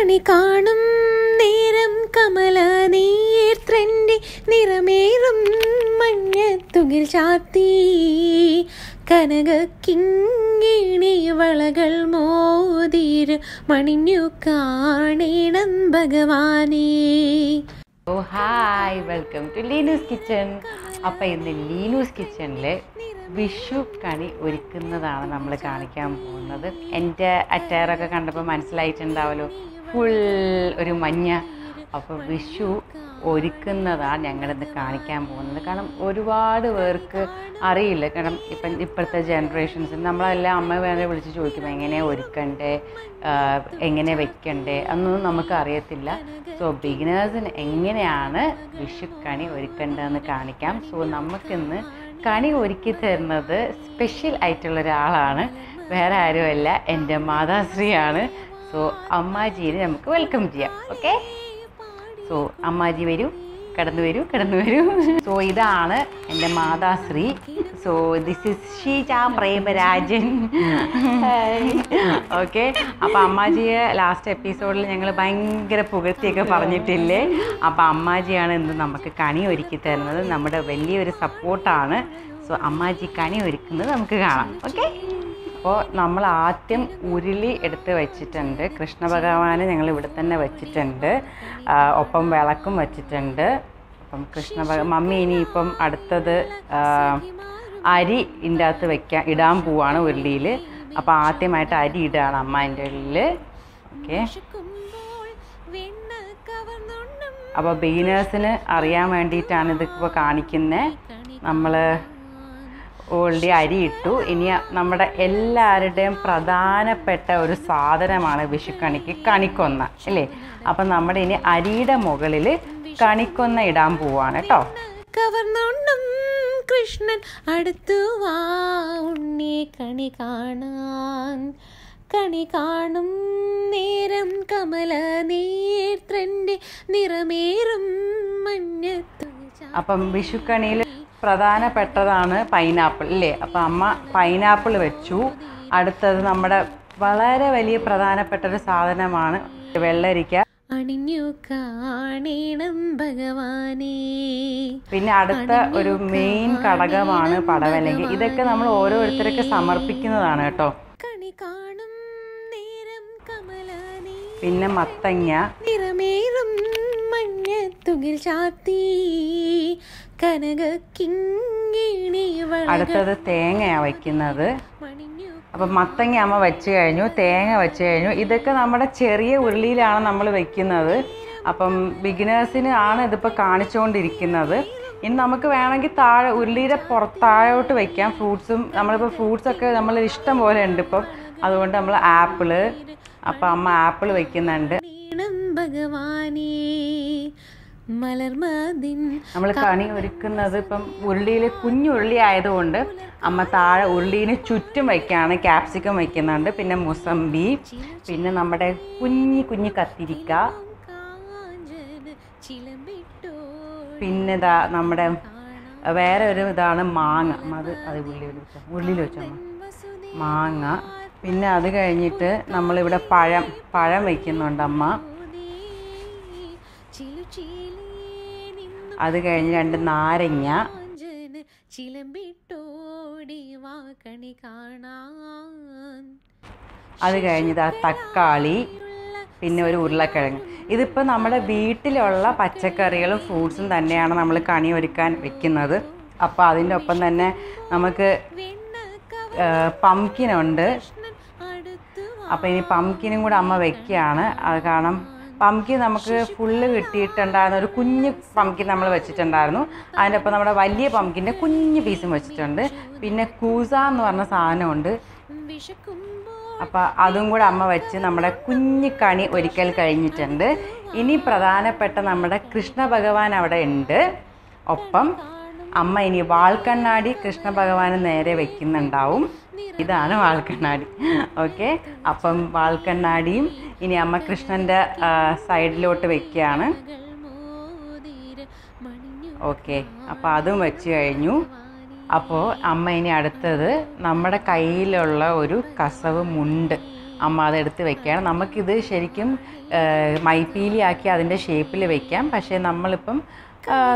കണി കാണും നേരം കമല നീർത്രൻ്റെ നിറമേറും മഞ്ഞത്തുകിൽ ചാത്തി കനകക്കിങ്ങിണി വളകൾ മോതിര് മണിഞ്ഞു കാണേണം ഭഗവാനേ. ഓ ഹായ്, വെൽക്കം ടു ലീനൂസ് കിച്ചൺ. അപ്പോൾ ഇന്ന് ലീനൂസ് കിച്ചണിൽ വിഷു കണി ഒരുക്കുന്നതാണ് നമ്മൾ കാണിക്കാൻ പോകുന്നത്. എൻ്റെ അറ്റയറൊക്കെ കണ്ടപ്പോൾ മനസ്സിലായിട്ടുണ്ടാവുമല്ലോ, ഫുൾ ഒരു മഞ്ഞ. അപ്പോൾ വിഷു ഒരുക്കുന്നതാണ് ഞങ്ങളിന്ന് കാണിക്കാൻ പോകുന്നത്. കാരണം ഒരുപാട് പേർക്ക് അറിയില്ല. കാരണം ഇപ്പോഴത്തെ ജനറേഷൻസിൽ നമ്മളെല്ലാം അമ്മ വേറെ വിളിച്ച് ചോദിക്കും എങ്ങനെയാണ് ഒരുക്കണ്ടേ, എങ്ങനെ വെക്കണ്ടേ എന്നൊന്നും നമുക്ക് അറിയത്തില്ല. സോ ബിഗിനേഴ്സിന് എങ്ങനെയാണ് വിഷു കണി ഒരുക്കേണ്ടതെന്ന് കാണിക്കാം. സോ നമുക്കിന്ന് കണി ഒരുക്കി തരുന്നത് സ്പെഷ്യൽ ആയിട്ടുള്ള ഒരാളാണ്, വേറെ ആരുമല്ല, എൻ്റെ മാതാശ്രീയാണ്. സോ അമ്മാജീനെ നമുക്ക് വെൽക്കം ചെയ്യാം. ഓക്കെ, സോ അമ്മാജി വരൂ, കടന്നു വരൂ. സോ ഇതാണ് എൻ്റെ മാതാശ്രീ. So this is Sheeja Premarajan. Okay, അപ്പോൾ അമ്മാജിയെ ലാസ്റ്റ് എപ്പിസോഡിൽ ഞങ്ങൾ ഭയങ്കര പുകഴ്ത്തിയൊക്കെ പറഞ്ഞിട്ടില്ലേ. അപ്പോൾ അമ്മാജിയാണ് ഇന്ന് നമുക്ക് കണി ഒരുക്കി തരുന്നത്, നമ്മുടെ വലിയൊരു സപ്പോർട്ടാണ്. സോ അമ്മാജി കണി ഒരുക്കുന്നത് നമുക്ക് കാണാം. ഓക്കെ, അപ്പോൾ നമ്മൾ ആദ്യം ഉരുളി എടുത്ത് വെച്ചിട്ടുണ്ട്. കൃഷ്ണ ഭഗവാനെ ഞങ്ങൾ ഇവിടെ തന്നെ വെച്ചിട്ടുണ്ട്, ഒപ്പം വിളക്കും വെച്ചിട്ടുണ്ട്. അപ്പം മമ്മി ഇനിയിപ്പം അടുത്തത് അരി ഇതിൻ്റെ അകത്ത് ഇടാൻ പോവാണ് ഉരുളിയിൽ. അപ്പോൾ ആദ്യമായിട്ട് അരി ഇടുകയാണ് അമ്മ എൻ്റെ ഉള്ളിൽ. ഓക്കെ, അപ്പോൾ ബിഗിനേഴ്സിന് അറിയാൻ വേണ്ടിയിട്ടാണ് ഇതിപ്പോൾ കാണിക്കുന്നത്. നമ്മൾ ഓൾറെഡി അരി ഇട്ടു. ഇനി നമ്മുടെ എല്ലാവരുടെയും പ്രധാനപ്പെട്ട ഒരു സാധനമാണ് വിഷുക്കണിക്ക് കണിക്കൊന്ന, അല്ലേ? അപ്പം നമ്മുടെ ഇനി അരിയുടെ മുകളിൽ കണിക്കൊന്ന ഇടാൻ പോവാണ് കേട്ടോ. കവർന്നോണ്ടും കൃഷ്ണൻ അടുത്തു വാ ഉണ്ണി കണി കാണാൻ, കണി കാണും നേരം കമല നീർത്രൻ്റെ നിറമേറും മഞ്ഞത്തു. അപ്പം വിഷുക്കണിയിൽ പ്രധാനപ്പെട്ടതാണ് പൈനാപ്പിൾ, അല്ലേ? അപ്പം അമ്മ പൈനാപ്പിൾ വെച്ചു. അടുത്തത് നമ്മുടെ വളരെ വലിയ പ്രധാനപ്പെട്ട ഒരു സാധനമാണ് വെള്ളരിക്ക. അണിഞ്ഞു കാണേണം ഭഗവാനേ. പിന്നെ അടുത്ത ഒരു മെയിൻ ഘടകമാണ് പടവലങ്ങ. ഇതൊക്കെ നമ്മൾ ഓരോരുത്തർക്ക് സമർപ്പിക്കുന്നതാണ് കേട്ടോ. പിന്നെ മത്തങ്ങ, നിറമേറും മഞ്ഞത്തുകിൽ ചാത്തി കനകക്കിങ്ങിണി. അടുത്തത് തേങ്ങയാണ് വയ്ക്കുന്നത്. അപ്പം മത്തങ്ങ അമ്മ വെച്ച് കഴിഞ്ഞു, തേങ്ങ വെച്ച് കഴിഞ്ഞു. ഇതൊക്കെ നമ്മുടെ ചെറിയ ഉരുളിയിലാണ് നമ്മൾ വെക്കുന്നത്. അപ്പം ബിഗിനേഴ്സിന് ആണ് ഇതിപ്പോൾ കാണിച്ചുകൊണ്ടിരിക്കുന്നത്. ഇനി നമുക്ക് വേണമെങ്കിൽ താഴെ ഉരുളിയുടെ താഴോട്ട് വയ്ക്കാം. നമ്മളിപ്പോൾ ഫ്രൂട്ട്സൊക്കെ നമ്മൾ ഇഷ്ടം പോലെ ഉണ്ട് ഇപ്പം. അതുകൊണ്ട് നമ്മൾ ആപ്പിള്, അപ്പം അമ്മ ആപ്പിൾ വയ്ക്കുന്നുണ്ട്. ഭഗവാനേ നമ്മൾ കണി ഒരുക്കുന്നത് ഇപ്പം ഉരുളിയിൽ കുഞ്ഞുരുളി ആയതുകൊണ്ട് അമ്മ താഴെ ഉരുളീന് ചുറ്റും വയ്ക്കുകയാണ്. ക്യാപ്സിക്കം വയ്ക്കുന്നുണ്ട്, പിന്നെ മുസമ്പി, പിന്നെ നമ്മുടെ കുഞ്ഞു കത്തിരിക്ക, പിന്നെ നമ്മുടെ വേറെ ഒരു ഇതാണ് മാങ്ങ. അത് ഉരുളിയിൽ വെച്ചോ മാങ്ങ. പിന്നെ അത് കഴിഞ്ഞിട്ട് നമ്മളിവിടെ പഴം വയ്ക്കുന്നുണ്ട് അമ്മ. അത് കഴിഞ്ഞ് 2 നാരങ്ങ. അത് കഴിഞ്ഞിട്ട് തക്കാളി, പിന്നെ ഒരു ഉരുളക്കിഴങ്ങ്. ഇതിപ്പോൾ നമ്മുടെ വീട്ടിലുള്ള പച്ചക്കറികളും ഫ്രൂട്ട്സും തന്നെയാണ് നമ്മൾ കണി ഒരുക്കാൻ വെക്കുന്നത്. അപ്പോൾ അതിൻ്റെ ഒപ്പം തന്നെ നമുക്ക് പംകിനുണ്ട്. അപ്പോൾ ഇനി പംകിനും കൂടെ അമ്മ വെക്കുകയാണ്. അത് കാരണം പംകിൻ നമുക്ക് ഫുള്ള് കിട്ടിയിട്ടുണ്ടായിരുന്ന ഒരു കുഞ്ഞ് പംകിൻ നമ്മൾ വെച്ചിട്ടുണ്ടായിരുന്നു. അതിൻ്റെ ഒപ്പം നമ്മുടെ വലിയ പംകിൻ്റെ കുഞ്ഞ് പീസും വെച്ചിട്ടുണ്ട്. പിന്നെ കൂസ എന്ന് പറഞ്ഞ സാധനമുണ്ട്. അപ്പോൾ അതും കൂടെ അമ്മ വെച്ച് നമ്മുടെ കുഞ്ഞ് കണി ഒരിക്കൽ കഴിഞ്ഞിട്ടുണ്ട്. ഇനി പ്രധാനപ്പെട്ട നമ്മുടെ കൃഷ്ണ ഭഗവാൻ അവിടെ ഉണ്ട്. ഒപ്പം അമ്മ ഇനി വാൾക്കണ്ണാടി കൃഷ്ണ ഭഗവാന് നേരെ വെക്കുന്നുണ്ടാവും. ഇതാണ് വാൾക്കണ്ണാടി. ഓക്കെ, അപ്പം വാൾക്കണ്ണാടിയും ഇനി അമ്മ കൃഷ്ണൻ്റെ സൈഡിലോട്ട് വെക്കുകയാണ്. ഓക്കെ, അപ്പോൾ അതും വെച്ച് കഴിഞ്ഞു. അപ്പോൾ അമ്മ ഇനി അടുത്തത് നമ്മുടെ കയ്യിലുള്ള ഒരു കസവ് മുണ്ട് അമ്മ അതെടുത്ത് വെക്കുകയാണ്. നമുക്കിത് ശരിക്കും മൈപ്പീലിയാക്കി അതിൻ്റെ ഷേപ്പിൽ വെക്കാം. പക്ഷേ നമ്മളിപ്പം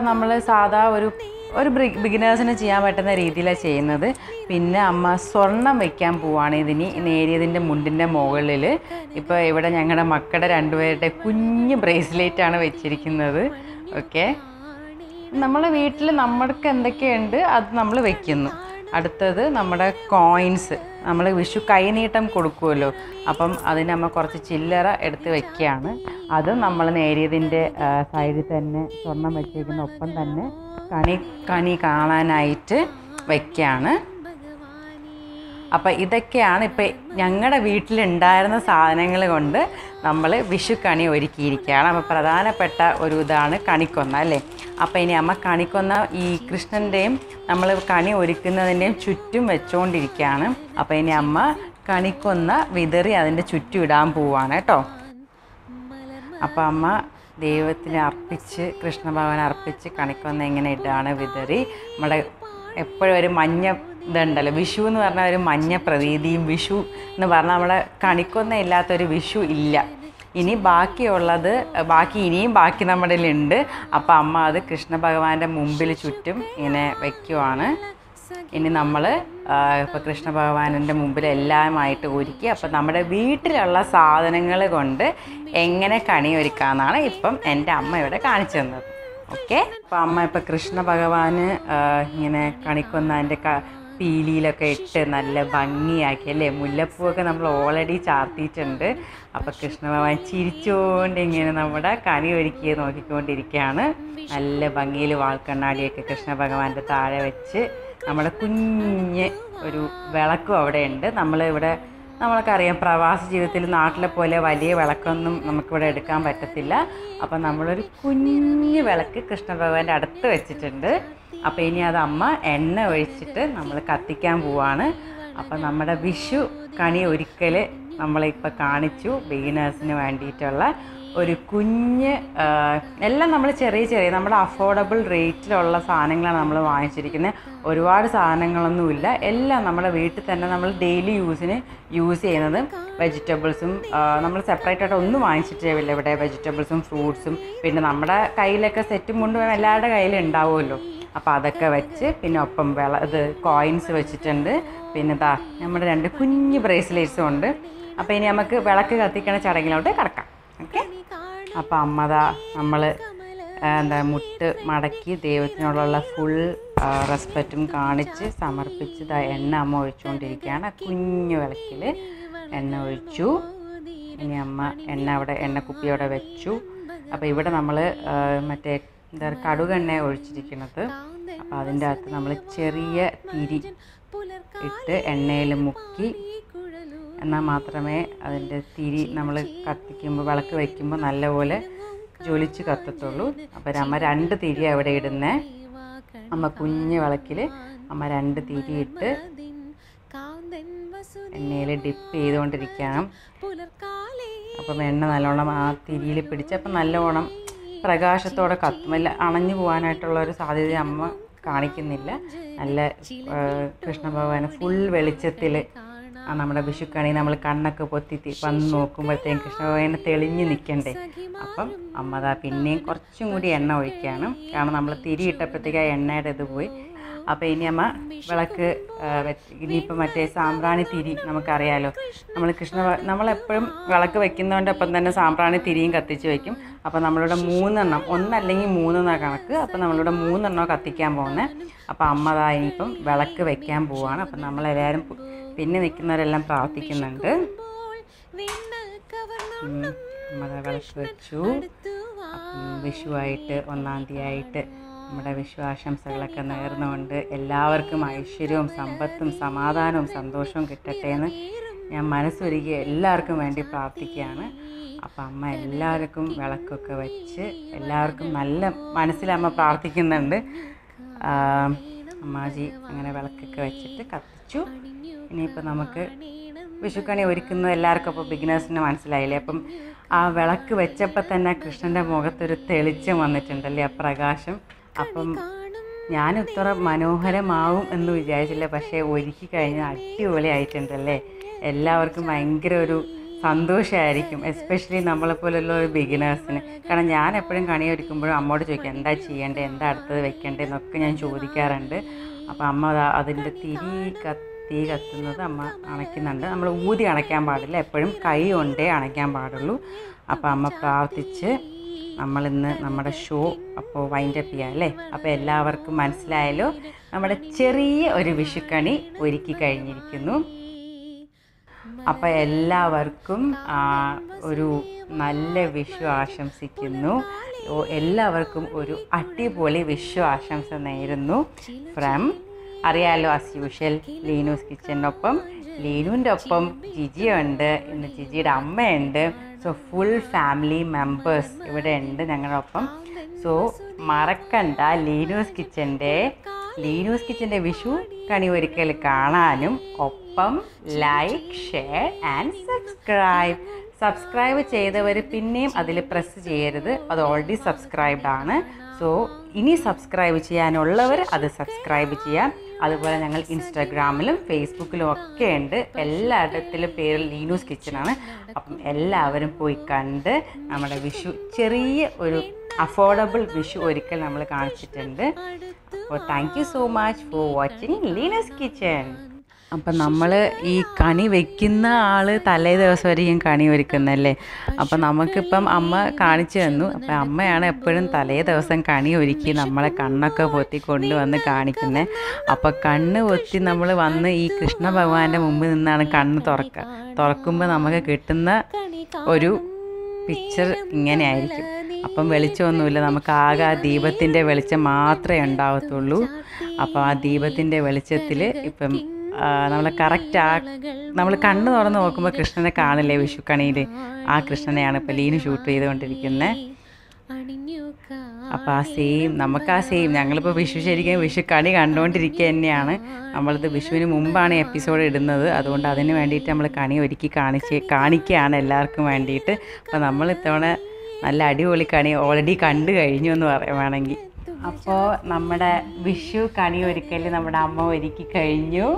നമ്മൾ സാധാ ഒരു ബിഗിനേഴ്സിന് ചെയ്യാൻ പറ്റുന്ന രീതിയിലാണ് ചെയ്യുന്നത്. പിന്നെ അമ്മ സ്വർണം വെക്കാൻ പോവാണ് ഇതിന് നേരിയതിൻ്റെ മുണ്ടിൻ്റെ മുകളിൽ. ഇപ്പോൾ ഇവിടെ ഞങ്ങളുടെ മക്കളുടെ രണ്ടുപേരുടെ കുഞ്ഞ് ബ്രേസ്ലെറ്റാണ് വെച്ചിരിക്കുന്നത്. ഓക്കെ, നമ്മൾ വീട്ടിൽ നമ്മൾക്ക് എന്തൊക്കെയുണ്ട് അത് നമ്മൾ വെക്കുന്നു. അടുത്തത് നമ്മുടെ കോയിൻസ്, നമ്മൾ വിഷു കൈനീട്ടം കൊടുക്കുമല്ലോ, അപ്പം അതിന് നമ്മൾ കുറച്ച് ചില്ലറ എടുത്ത് വെക്കുകയാണ്. അത് നമ്മൾ നേരിയതിൻ്റെ സൈഡിൽ തന്നെ സ്വർണം വെച്ചേക്കുന്ന ഒപ്പം തന്നെ കണി കാണാനായിട്ട് വയ്ക്കുകയാണ്. അപ്പം ഇതൊക്കെയാണ് ഇപ്പം ഞങ്ങളുടെ വീട്ടിലുണ്ടായിരുന്ന സാധനങ്ങൾ കൊണ്ട് നമ്മൾ വിഷു കണി ഒരുക്കിയിരിക്കുകയാണ്. അപ്പോൾ പ്രധാനപ്പെട്ട ഒരു ഇതാണ് കണിക്കൊന്ന അല്ലേ. അപ്പോൾ ഇനി അമ്മ കണിക്കൊന്ന ഈ കൃഷ്ണൻ്റെയും നമ്മൾ കണി ഒരുക്കുന്നതിൻ്റെയും ചുറ്റും വെച്ചുകൊണ്ടിരിക്കുകയാണ്. അപ്പോൾ ഇനി അമ്മ കണിക്കൊന്ന വിതറി അതിൻ്റെ ചുറ്റും ഇടാൻ പോവാണ് കേട്ടോ. അപ്പോൾ അമ്മ ദൈവത്തിന് അർപ്പിച്ച്, കൃഷ്ണഭഗവാൻ അർപ്പിച്ച് കണിക്കൊന്ന എങ്ങനെ ഇടാണ് വിതറി. നമ്മുടെ എപ്പോഴും ഒരു മഞ്ഞ ഇതുണ്ടല്ലോ, വിഷു എന്ന് പറഞ്ഞാൽ ഒരു മഞ്ഞ പ്രതീതിയും, വിഷു എന്ന് പറഞ്ഞാൽ നമ്മുടെ കണിക്കൊന്ന ഇല്ലാത്തൊരു വിഷു ഇല്ല. ഇനി ഇനിയും ബാക്കി നമ്മുടെ ഉണ്ട്. അപ്പോൾ അമ്മ അത് കൃഷ്ണ ഭഗവാന്റെ മുമ്പിൽ ചുറ്റും ഇങ്ങനെ വയ്ക്കുവാണ്. ഇനി നമ്മൾ ഇപ്പോൾ കൃഷ്ണ ഭഗവാനിൻ്റെ മുമ്പിൽ എല്ലാമായിട്ട് ഒരുക്കി. അപ്പോൾ നമ്മുടെ വീട്ടിലുള്ള സാധനങ്ങൾ കൊണ്ട് എങ്ങനെ കണി ഒരുക്കാമെന്നാണ് ഇപ്പം എൻ്റെ അമ്മ ഇവിടെ കാണിച്ചു തന്നത്. ഓക്കെ, അപ്പോൾ അമ്മ ഇപ്പോൾ കൃഷ്ണ ഭഗവാന് ഇങ്ങനെ കണിക്കൊന്നതിൻ്റെ പീലിയിലൊക്കെ ഇട്ട് നല്ല ഭംഗിയാക്കി അല്ലേ. മുല്ലപ്പൂവൊക്കെ നമ്മൾ ഓൾറെഡി ചാർത്തിയിട്ടുണ്ട്. അപ്പോൾ കൃഷ്ണ ഭഗവാൻ ചിരിച്ചുകൊണ്ട് ഇങ്ങനെ നമ്മുടെ കണി ഒരുക്കി നോക്കിക്കൊണ്ടിരിക്കുകയാണ്. നല്ല ഭംഗിയിൽ വാൾക്കണ്ണാടിയൊക്കെ കൃഷ്ണ ഭഗവാന്റെ താഴെ വെച്ച് നമ്മുടെ കുഞ്ഞ് ഒരു വിളക്കും അവിടെ ഉണ്ട്. നമ്മൾക്കറിയാം പ്രവാസ ജീവിതത്തിൽ നാട്ടിലെ പോലെ വലിയ വിളക്കൊന്നും നമുക്കിവിടെ എടുക്കാൻ പറ്റത്തില്ല. അപ്പം നമ്മളൊരു കുഞ്ഞ് വിളക്ക് കൃഷ്ണ ഭഗവാന്റെ അടുത്ത് വെച്ചിട്ടുണ്ട്. അപ്പോൾ ഇനി അത് അമ്മ എണ്ണ ഒഴിച്ചിട്ട് നമ്മൾ കത്തിക്കാൻ പോവാണ്. അപ്പം നമ്മുടെ വിഷു കണി ഒരുക്കൽ നമ്മളിപ്പോൾ കാണിച്ചു. ബിഗിനേഴ്സിന് വേണ്ടിയിട്ടുള്ള ഒരു കുഞ്ഞ് എല്ലാം നമ്മൾ ചെറിയ നമ്മുടെ അഫോർഡബിൾ റേറ്റിലുള്ള സാധനങ്ങളാണ് നമ്മൾ വാങ്ങിച്ചിരിക്കുന്നത്. ഒരുപാട് സാധനങ്ങളൊന്നുമില്ല. എല്ലാം നമ്മുടെ വീട്ടിൽ തന്നെ നമ്മൾ ഡെയിലി യൂസ് ചെയ്യുന്നത്. വെജിറ്റബിൾസും നമ്മൾ സെപ്പറേറ്റ് ആയിട്ട് ഒന്നും വാങ്ങിച്ചിട്ടില്ല. ഇവിടെ വെജിറ്റബിൾസും ഫ്രൂട്ട്സും പിന്നെ നമ്മുടെ കയ്യിലൊക്കെ സെറ്റും കൊണ്ടുപോയി എല്ലാവരുടെ കയ്യിലും ഉണ്ടാവുമല്ലോ. അപ്പോൾ അതൊക്കെ വെച്ച് പിന്നെ ഒപ്പം കോയിൻസ് വെച്ചിട്ടുണ്ട്. പിന്നെ നമ്മുടെ 2 കുഞ്ഞ് ബ്രേസ്ലെറ്റ്സും ഉണ്ട്. അപ്പോൾ ഇനി നമുക്ക് വിളക്ക് കത്തിക്കണ ചടങ്ങിലോട്ട് കിടക്കാം. ഓക്കെ, അപ്പോൾ അമ്മതാ നമ്മൾ മുട്ട് മടക്കി ദൈവത്തിനോടുള്ള ഫുൾ റെസ്പെക്റ്റും കാണിച്ച് സമർപ്പിച്ച് എണ്ണ അമ്മ ഒഴിച്ചുകൊണ്ടിരിക്കുകയാണ്. കുഞ്ഞു വിളക്കിൽ എണ്ണ ഒഴിച്ചു. ഇനി അമ്മ എണ്ണക്കുപ്പി അവിടെ വെച്ചു. അപ്പോൾ ഇവിടെ നമ്മൾ മറ്റേ കടുകെണ്ണ ഒഴിച്ചിരിക്കുന്നത്. അപ്പോൾ അതിൻ്റെ അകത്ത് നമ്മൾ ചെറിയ തിരി ഇട്ട് എണ്ണയിൽ മുക്കി, എന്നാൽ മാത്രമേ അതിൻ്റെ തിരി നമ്മൾ വിളക്ക് വയ്ക്കുമ്പോൾ നല്ലപോലെ ജ്വലിച്ച് കത്തത്തുള്ളൂ. അപ്പോൾ അമ്മ 2 തിരി അവിടെ ഇടുന്നേ. അമ്മ കുഞ്ഞ് വിളക്കിൽ അമ്മ 2 തിരി ഇട്ട് എണ്ണയിൽ ഡിപ്പ് ചെയ്തുകൊണ്ടിരിക്കണം. അപ്പം എണ്ണ നല്ലോണം ആ തിരിയിൽ പിടിച്ച് അപ്പം നല്ലോണം പ്രകാശത്തോടെ കത്തും. അണഞ്ഞു പോകാനായിട്ടുള്ള ഒരു സാധ്യത അമ്മ കാണിക്കുന്നില്ല. നല്ല കൃഷ്ണ ഭഗവാന് ഫുൾ വെളിച്ചത്തിൽ നമ്മുടെ വിഷുക്കണി നമ്മൾ കണ്ണൊക്കെ പൊത്തി വന്ന് നോക്കുമ്പോഴത്തേക്കും കൃഷ്ണ ഭഗവാനെ തെളിഞ്ഞ് നിൽക്കണ്ടേ. അപ്പം അമ്മ പിന്നെയും കുറച്ചും കൂടി എണ്ണ ഒഴിക്കുകയാണ്. കാരണം നമ്മൾ തിരി ഇട്ടപ്പോഴത്തേക്ക് ആ എണ്ണയുടെ ഇത് പോയി. അപ്പോൾ ഇനി അമ്മ വിളക്ക് ഇനിയിപ്പോൾ മറ്റേ സാമ്പ്രാണി തിരി നമുക്കറിയാലോ. നമ്മളെപ്പോഴും വിളക്ക് വെക്കുന്നതിൻ്റെപ്പം തന്നെ സാമ്പ്രാണി തിരിയും കത്തിച്ച് വയ്ക്കും. അപ്പോൾ നമ്മളിവിടെ 3 എണ്ണം, 1 അല്ലെങ്കിൽ 3 എന്നാണ് കണക്ക്. അപ്പോൾ നമ്മളിവിടെ 3 എണ്ണം കത്തിക്കാൻ പോകുന്നത്. അപ്പോൾ അമ്മ ഇനിയിപ്പം വിളക്ക് വെക്കാൻ പോവാണ്. അപ്പം നമ്മളെല്ലാവരും പിന്നെ നിൽക്കുന്നവരെല്ലാം പ്രാർത്ഥിക്കുന്നുണ്ട്. അമ്മ വിളക്ക് വെച്ചു. വിഷുവായിട്ട് 1-ാം തീയതിയായിട്ട് നമ്മുടെ വിഷു ആശംസകളൊക്കെ നേർന്നുകൊണ്ട് എല്ലാവർക്കും ഐശ്വര്യവും സമ്പത്തും സമാധാനവും സന്തോഷവും കിട്ടട്ടെ എന്ന് ഞാൻ മനസ്സൊരുക്കി എല്ലാവർക്കും വേണ്ടി പ്രാർത്ഥിക്കുകയാണ്. അപ്പം അമ്മ എല്ലാവർക്കും വിളക്കൊക്കെ വെച്ച് എല്ലാവർക്കും നല്ല മനസ്സിലമ്മ പ്രാർത്ഥിക്കുന്നുണ്ട്. അമ്മാജി അങ്ങനെ വിളക്കൊക്കെ വെച്ചിട്ട് കത്തിച്ചു. ഇനിയിപ്പോൾ നമുക്ക് വിഷുക്കണി ഒരുക്കുന്നത് എല്ലാവർക്കും അപ്പോൾ ബിഗിനേഴ്സിന് മനസ്സിലായില്ലേ. അപ്പം ആ വിളക്ക് വെച്ചപ്പോൾ തന്നെ കൃഷ്ണൻ്റെ മുഖത്തൊരു തെളിച്ചം വന്നിട്ടുണ്ടല്ലേ, ആ പ്രകാശം. അപ്പം ഞാൻ ഇത്ര മനോഹരമാവും എന്ന് വിചാരിച്ചില്ല. പക്ഷേ ഒരുക്കി കഴിഞ്ഞാൽ അടിപൊളി ആയിട്ടുണ്ടല്ലേ. എല്ലാവർക്കും ഭയങ്കര ഒരു സന്തോഷമായിരിക്കും, എസ്പെഷ്യലി നമ്മളെപ്പോലുള്ള ഒരു ബിഗിനേഴ്സിന്. കാരണം ഞാൻ എപ്പോഴും കണി ഒരുക്കുമ്പോഴും അമ്മയോട് ചോദിക്കും എന്താ ചെയ്യേണ്ടത്, എന്താ അടുത്തത് വെക്കേണ്ടത് എന്നൊക്കെ ഞാൻ ചോദിക്കാറുണ്ട്. അപ്പോൾ അമ്മ അതിൻ്റെ തീ കത്തുന്നത് അമ്മ അണയ്ക്കുന്നുണ്ട്. നമ്മൾ ഊതി അണയ്ക്കാൻ പാടില്ല, എപ്പോഴും കൈ കൊണ്ടേ അണയ്ക്കാൻ പാടുള്ളൂ. അപ്പോൾ അമ്മ പ്രാർത്ഥിച്ച് നമ്മളിന്ന് നമ്മുടെ ഷോ അപ്പോൾ വൈൻഡപ്പ് ചെയ്യാം അല്ലേ. അപ്പോൾ എല്ലാവർക്കും മനസ്സിലായല്ലോ, നമ്മുടെ ചെറിയ ഒരു വിഷുക്കണി ഒരുക്കി കഴിഞ്ഞിരിക്കുന്നു. അപ്പോൾ എല്ലാവർക്കും ഒരു നല്ല വിഷു ആശംസിക്കുന്നു. എല്ലാവർക്കും ഒരു അടിപൊളി വിഷു ആശംസ നേരുന്നു ഫ്രം അറിയാലോ ആസ് യൂഷ്വൽ ലീനൂസ് കിച്ചണിനൊപ്പം ലീനുവിൻ്റെ ഒപ്പം ജിജിയുണ്ട്, ഇന്ന് ജിജിയുടെ അമ്മയുണ്ട്. സോ ഫുൾ ഫാമിലി മെമ്പേഴ്സ് ഇവിടെ ഉണ്ട് ഞങ്ങളുടെ ഒപ്പം. സോ മറക്കണ്ട ലീനൂസ് കിച്ചൻ്റെ വിഷു കണി ഒരിക്കൽ കാണാനും ഒപ്പം ലൈക്ക്, ഷെയർ ആൻഡ് സബ്സ്ക്രൈബ് ചെയ്തവർ പിന്നെയും അതിൽ പ്രസ് ചെയ്യരുത്, അത് ഓൾറെഡി സബ്സ്ക്രൈബ്ഡ് ആണ്. സോ ഇനി സബ്സ്ക്രൈബ് ചെയ്യാനുള്ളവർ അത് സബ്സ്ക്രൈബ് ചെയ്യാം. അതുപോലെ ഞങ്ങൾ ഇൻസ്റ്റാഗ്രാമിലും ഫേസ്ബുക്കിലും ഒക്കെ ഉണ്ട്, എല്ലായിടത്തിലും പേര് ലീനൂസ് കിച്ചണാണ്. അപ്പം എല്ലാവരും പോയി കണ്ട് നമ്മുടെ വിഷു ചെറിയ ഒരു അഫോർഡബിൾ വിഷു ഒരിക്കൽ നമ്മൾ കാണിച്ചിട്ടുണ്ട്. അപ്പോൾ thank you so much for watching Leenu's Kitchen. അപ്പം നമ്മൾ ഈ കണി വെക്കുന്ന ആൾ തലേ ദിവസം വരെയും കണി ഒരുക്കുന്നല്ലേ. അപ്പം നമുക്കിപ്പം അമ്മ കാണിച്ചു തന്നു. അപ്പം അമ്മയാണ് എപ്പോഴും തലേ ദിവസം കണി ഒരുക്കി നമ്മളെ കണ്ണൊക്കെ പൊത്തി കൊണ്ടുവന്ന് കാണിക്കുന്നത്. അപ്പം കണ്ണ് പൊത്തി നമ്മൾ വന്ന് ഈ കൃഷ്ണ ഭഗവാന്റെ മുമ്പിൽ നിന്നാണ് കണ്ണ് തുറക്കുമ്പോൾ നമുക്ക് കിട്ടുന്ന ഒരു പിക്ചർ ഇങ്ങനെ ആയിരിക്കും. അപ്പം വെളിച്ചമൊന്നുമില്ല, നമുക്ക് ആകെ ആ ദീപത്തിൻ്റെ വെളിച്ചം മാത്രമേ ഉണ്ടാവത്തുള്ളൂ. അപ്പോൾ ആ ദീപത്തിൻ്റെ വെളിച്ചത്തിൽ ഇപ്പം നമ്മൾ നമ്മൾ കണ്ണ് തുറന്ന് നോക്കുമ്പോൾ കൃഷ്ണനെ കാണില്ലേ വിഷുക്കണിയിൽ, ആ കൃഷ്ണനെയാണ് ഇപ്പോൾ ലീനു ഷൂട്ട് ചെയ്തുകൊണ്ടിരിക്കുന്നത്. അപ്പോൾ നമുക്ക് ആ സെയിം ഞങ്ങളിപ്പോൾ ശരിക്കും വിഷുക്കണി കണ്ടുകൊണ്ടിരിക്കുക തന്നെയാണ്. നമ്മളിത് വിഷുവിന് മുമ്പാണ് എപ്പിസോഡ് ഇടുന്നത്, അതുകൊണ്ട് അതിന് വേണ്ടിയിട്ട് നമ്മൾ കണി ഒരുക്കി കാണിക്കുകയാണ് എല്ലാവർക്കും വേണ്ടിയിട്ട്. അപ്പോൾ നമ്മൾ ഇത്തവണ നല്ല അടിപൊളി കണി ഓൾറെഡി കണ്ടു കഴിഞ്ഞു എന്ന് പറയുവാണെങ്കിൽ. അപ്പോൾ നമ്മുടെ വിഷു കണി ഒരുക്കൽ നമ്മുടെ അമ്മ ഒരുക്കി കഴിഞ്ഞു.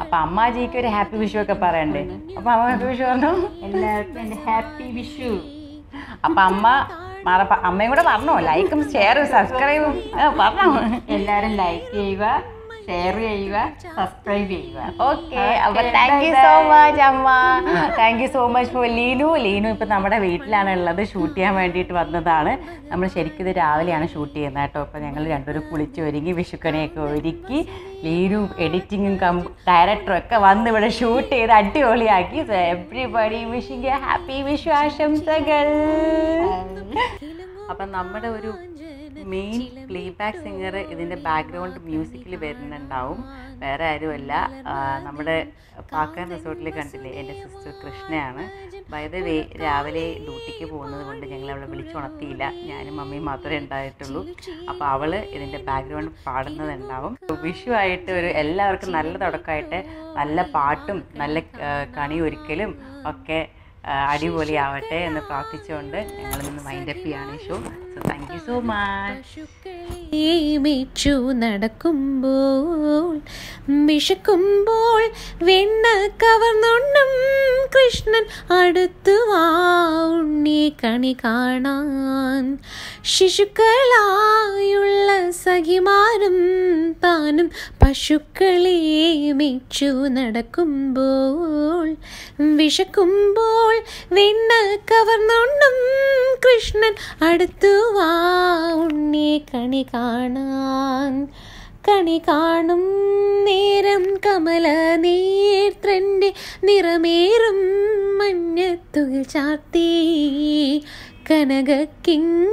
അപ്പോൾ അമ്മാജിക്ക് ഒരു ഹാപ്പി വിഷു ഒക്കെ പറയണ്ടേ. അപ്പോൾ അമ്മ ഹാപ്പി വിഷു പറഞ്ഞു, എല്ലാവർക്കും എൻ്റെ ഹാപ്പി വിഷു. അപ്പം അമ്മയും കൂടെ പറഞ്ഞോ, ലൈക്കും ഷെയറും സബ്സ്ക്രൈബും പറഞ്ഞോ. എല്ലാവരും ലൈക്ക് ചെയ്യുക, ഷെയർ ചെയ്യുക, സബ്സ്ക്രൈബ് ചെയ്യുക. ഓക്കെ. അപ്പോൾ താങ്ക് യു സോ മച്ച് അമ്മ. Thank you so much four Leenu. ഇപ്പം നമ്മുടെ വീട്ടിലാണ് ഉള്ളത്, ഷൂട്ട് ചെയ്യാൻ വേണ്ടിയിട്ട് വന്നതാണ്. നമ്മൾ ശരിക്കും ഇത് രാവിലെയാണ് ഷൂട്ട് ചെയ്യുന്നത് കേട്ടോ. അപ്പോൾ ഞങ്ങൾ രണ്ടുപേരും കുളിച്ച് ഒരുങ്ങി വിഷുക്കണിയൊക്കെ ഒരുക്കി ലീനു എഡിറ്റിങ്ങും ഡയറക്ടറും ഒക്കെ വന്ന് ഇവിടെ ഷൂട്ട് ചെയ്ത് അടിപൊളിയാക്കി. So everybody wishing a happy Vishu ആശംസകൾ. അപ്പം നമ്മുടെ ഒരു മെയിൻ പ്ലേബാക്ക് സിംഗർ ഇതിൻ്റെ ബാക്ക്ഗ്രൗണ്ട് മ്യൂസിക്കിൽ വരുന്നുണ്ടാവും, വേറെ ആരുമല്ല, നമ്മുടെ പാക്കാൻ റിസോർട്ടിൽ കണ്ടില്ലേ എൻ്റെ സിസ്റ്റർ കൃഷ്ണയാണ്. ബൈ ദ വേ രാവിലെ ഡ്യൂട്ടിക്ക് പോകുന്നത് കൊണ്ട് ഞങ്ങൾ അവളെ വിളിച്ചുണർത്തിയില്ല, ഞാനും മമ്മിയും മാത്രമേ ഉണ്ടായിട്ടുള്ളൂ. അപ്പോൾ അവൾ ഇതിൻ്റെ ബാക്ക്ഗ്രൗണ്ട് പാടുന്നതുണ്ടാവും. വിഷു ആയിട്ട് എല്ലാവർക്കും നല്ല തുടക്കമായിട്ട് നല്ല പാട്ടും നല്ല കണി ഒരുക്കലും ഒക്കെ അടിപൊളിയാവട്ടെ എന്ന് പ്രാർത്ഥിച്ചുകൊണ്ട് ഞങ്ങൾ നിന്ന് വൈൻഡപ്പ് ചെയ്യാണ് ഈ show. So thank you so much. Michu നടക്കുമ്പോൾ വിശക്കുമ്പോൾ വെണ്ണ കവർന്നുണ്ണും കൃഷ്ണൻ അടുത്തു വാ ഉണ്ണി കണി കാണാൻ. ശിശുക്കളായുള്ള സഖിമാരും താനും പശുക്കളെ മിച്ചു നടക്കുമ്പോൾ വിശക്കുമ്പോൾ വെണ്ണ കവർന്നുണ്ണും കൃഷ്ണൻ അടുത്തു വാ ഉണ്ണി കണി കാണാൻ. കണി കാണും നേരം കമല നേത്രൻ്റെ നിറമേറും മഞ്ഞത്തുകിൽ ചാർത്തി കനകക്കിങ്ങിണി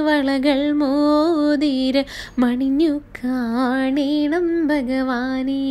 വളകൾ മോതിര മണിഞ്ഞു കാണേണം ഭഗവാനേ.